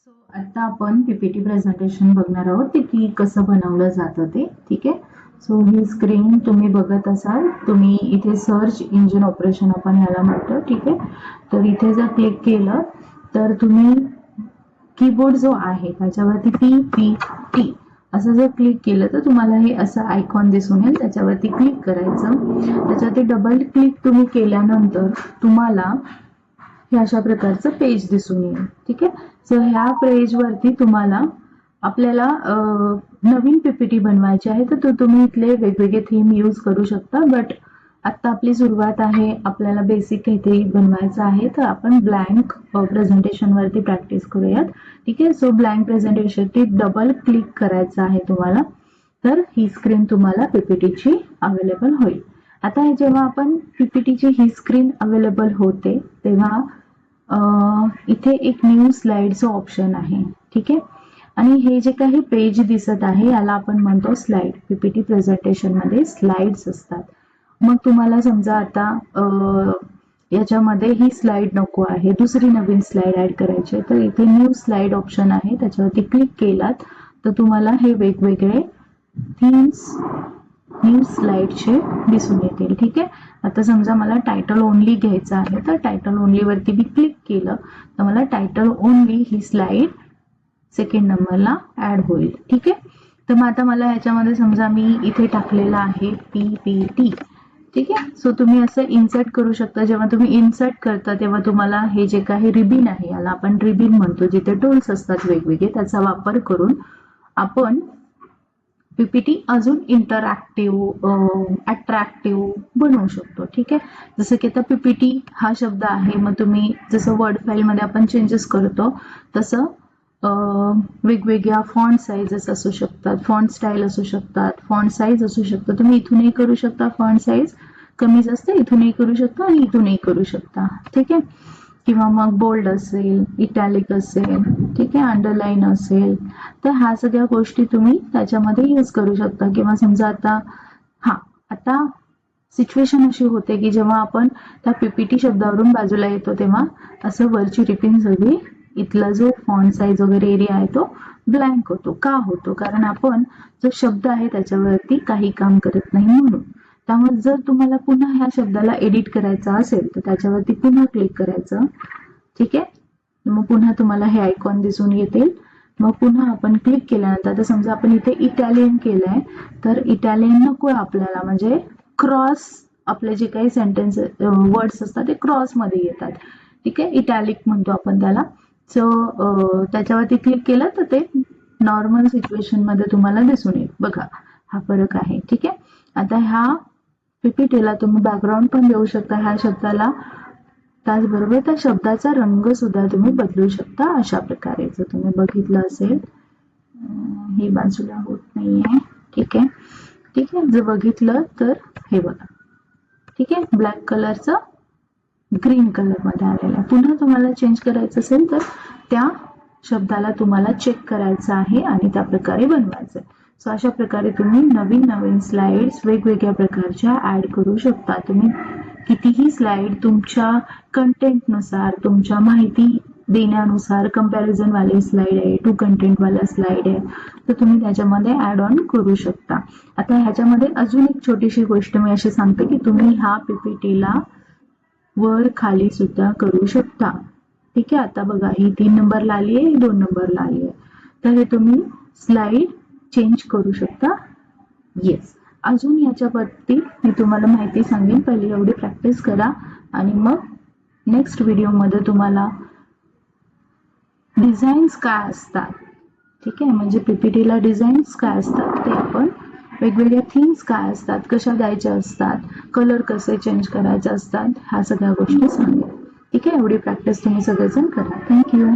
So आता आपण PPT presentation बघणार आहोत की कसं बनवलं जातं ते. ठीक आहे. सो ही स्क्रीन तुम्ही बघत असाल. तुम्ही इथे सर्च इंजिन ऑपरेशन आपण ह्याला म्हणतो. ठीक आहे. तर इथे जर क्लिक केलं तर तुम्ही कीबोर्ड जो आहे त्याच्यावरती पीपीटी असं जर क्लिक केलं तर तुम्हाला हे असं आयकॉन दिसून येईल. त्याच्यावरती क्लिक करायचं. त्याच्यावरती डबल क्लिक तुम्ही केल्यानंतर तुम्हाला हे अशा प्रकारचं पेज दिसून येईल. ठीक आहे. सो ह्या पेज वरती तुम्हाला आपल्याला नवीन पीपीटी बनवायची आहे तर तुम्ही इथले वेगवेगळे थीम यूज करू शकता. बट आता आपली सुरुवात आहे, आपल्याला बेसिक काहीतरी बनवायचं आहे तर आपण ब्लँक प्रेझेंटेशन वरती प्रॅक्टिस करूयात. ठीक आहे. सो ब्लँक प्रेझेंटेशनवरती डबल क्लिक करायचं आहे तुम्हाला. तर ही स्क्रीन तुम्हाला पीपीटीची अवेलेबल होईल. आता जेव्हा आपण पीपीटीची ही स्क्रीन अवेलेबल होते तेव्हा इथे एक न्यू स्लाइडचं ऑप्शन आहे. ठीक आहे. आणि हे जे काही पेज दिसत आहे याला आपण म्हणतो स्लाइड. पीपीटी प्रेझेंटेशन मध्ये स्लाइड्स असतात. मग तुम्हाला समजा आता याच्यामध्ये ही स्लाइड नको आहे, दुसरी नवीन स्लाइड ऍड करायची आहे तर इथे न्यू स्लाइड ऑप्शन आहे, त्याच्यावरती क्लिक केलात तर तुम्हाला हे वेगवेगळे थीम्स न्यू स्लाइडचे दिसून येतील. ठीक आहे. आता समजा मला टायटल ओनली घ्यायचं आहे तर टायटल ओनली वरती मी क्लिक केलं तर मला टायटल ओनली ही स्लाइड सेकंड नंबरला ऍड होईल. ठीक आहे. तर मग आता मला ह्याच्यामध्ये समजा मी इथे टाकलेलं आहे पीपीटी. ठीक आहे. सो तुम्ही असं इन्सर्ट करू शकता. जेव्हा तुम्ही इन्सर्ट करता तेव्हा तुम्हाला हे जे काही रिबिन आहे याला आपण रिबिन म्हणतो, जिथे टूल्स असतात वेगवेगळे त्याचा वापर करून आपण पीपीटी अजून इंटरॅक्टिव्ह अट्रॅक्टिव्ह बनवू शकतो. ठीक आहे. जसं की आता पीपीटी हा शब्द आहे, मग तुम्ही जसं वर्ड फाईल मध्ये आपण चेंजेस करतो तसं वेगवेगळ्या फॉन्ट साईजेस असू शकतात, फॉन्ट स्टाईल असू शकतात, फॉन्ट साईज असू शकतं. तुम्ही इथूनही करू शकता, फॉन्ट साईज कमी जास्त इथूनही करू शकता आणि इथूनही करू शकता. ठीक आहे. किंवा मग बोल्ड असेल, इटॅलिक असेल, ठीक आहे, अंडरलाईन असेल, तर ह्या सगळ्या गोष्टी तुम्ही त्याच्यामध्ये यूज करू शकता. किंवा समजा आता सिच्युएशन अशी होते की जेव्हा आपण त्या पीपीटी शब्दावरून बाजूला येतो तेव्हा असं वरची रिपिंग सगळी इथला जो फॉन्ट साईज वगैरे एरिया आहे तो ब्लँक होतो. का होतो? कारण आपण जो शब्द आहे त्याच्यावरती काही काम करत नाही म्हणून. त्यामुळे जर तुम्हाला पुन्हा ह्या शब्दाला एडिट करायचा असेल तर त्याच्यावरती पुन्हा क्लिक करायचं. ठीक आहे. मग पुन्हा तुम्हाला हे आयकॉन दिसून येतील. मग पुन्हा आपण क्लिक केल्यानंतर आता समजा आपण इथे इटॅलियन केलंय तर इटॅलियन नको आपल्याला, म्हणजे क्रॉस आपले जे काही सेंटेन्स वर्ड्स असतात ते क्रॉस मध्ये येतात. ठीक आहे. इटॅलिक म्हणतो आपण त्याला. सो त्याच्यावरती क्लिक केलं तर ते नॉर्मल सिच्युएशन मध्ये तुम्हाला दिसून येईल. बघा हा फरक आहे. ठीक आहे. आता ह्या पीपीटीला तुम्ही बॅकग्राऊंड पण देऊ शकता ह्या शब्दाला, त्याचबरोबर त्या शब्दाचा रंग सुद्धा तुम्ही बदलू शकता अशा प्रकारे. जर तुम्ही बघितलं असेल, ही बाजूला होत नाहीये. ठीक आहे. ठीक आहे. जर बघितलं तर हे बघा. ठीक आहे. ब्लॅक कलरचं ग्रीन कलर मध्ये आलेला आहे. पुन्हा तुम्हाला चेंज करायचं असेल तर त्या शब्दाला तुम्हाला चेक करायचं आहे आणि त्या प्रकारे बनवायचं. सो अशा प्रकारे तुम्ही नवीन नवीन स्लाइड्स वेगवेगळ्या प्रकारच्या ऍड करू शकता. तुम्ही कितीही स्लाइड तुमच्या कंटेंटनुसार, तुमच्या माहिती देण्यानुसार, कंपॅरिझन वाले स्लाइड आहे, टू कंटेंट वाला स्लाइड आहे, तर तुम्ही त्याच्यामध्ये ऍड ऑन करू शकता. आता ह्याच्यामध्ये अजून एक छोटीशी गोष्ट मी अशी सांगते की तुम्ही ह्या पीपीटीला वर खाली सुद्धा करू शकता. ठीक आहे. आता बघा ही 3 नंबरला आली आहे, 2 नंबरला आली आहे, तर हे तुम्ही स्लाइड चेंज करू शकता. येस. अजून याच्यावरती मी तुम्हाला माहिती सांगेन. पहिले एवढी प्रॅक्टिस करा आणि मग नेक्स्ट व्हिडिओमध्ये तुम्हाला डिझाईन्स काय असतात, ठीक आहे, म्हणजे पीपीटीला डिझाईन्स काय असतात ते आपण, वेगवेगळ्या थीम्स काय असतात, कशा द्यायच्या असतात, कलर कसे चेंज करायचे असतात, ह्या सगळ्या गोष्टी सांगेन. ठीक आहे. एवढी प्रॅक्टिस तुम्ही सगळेजण करा. थँक्यू.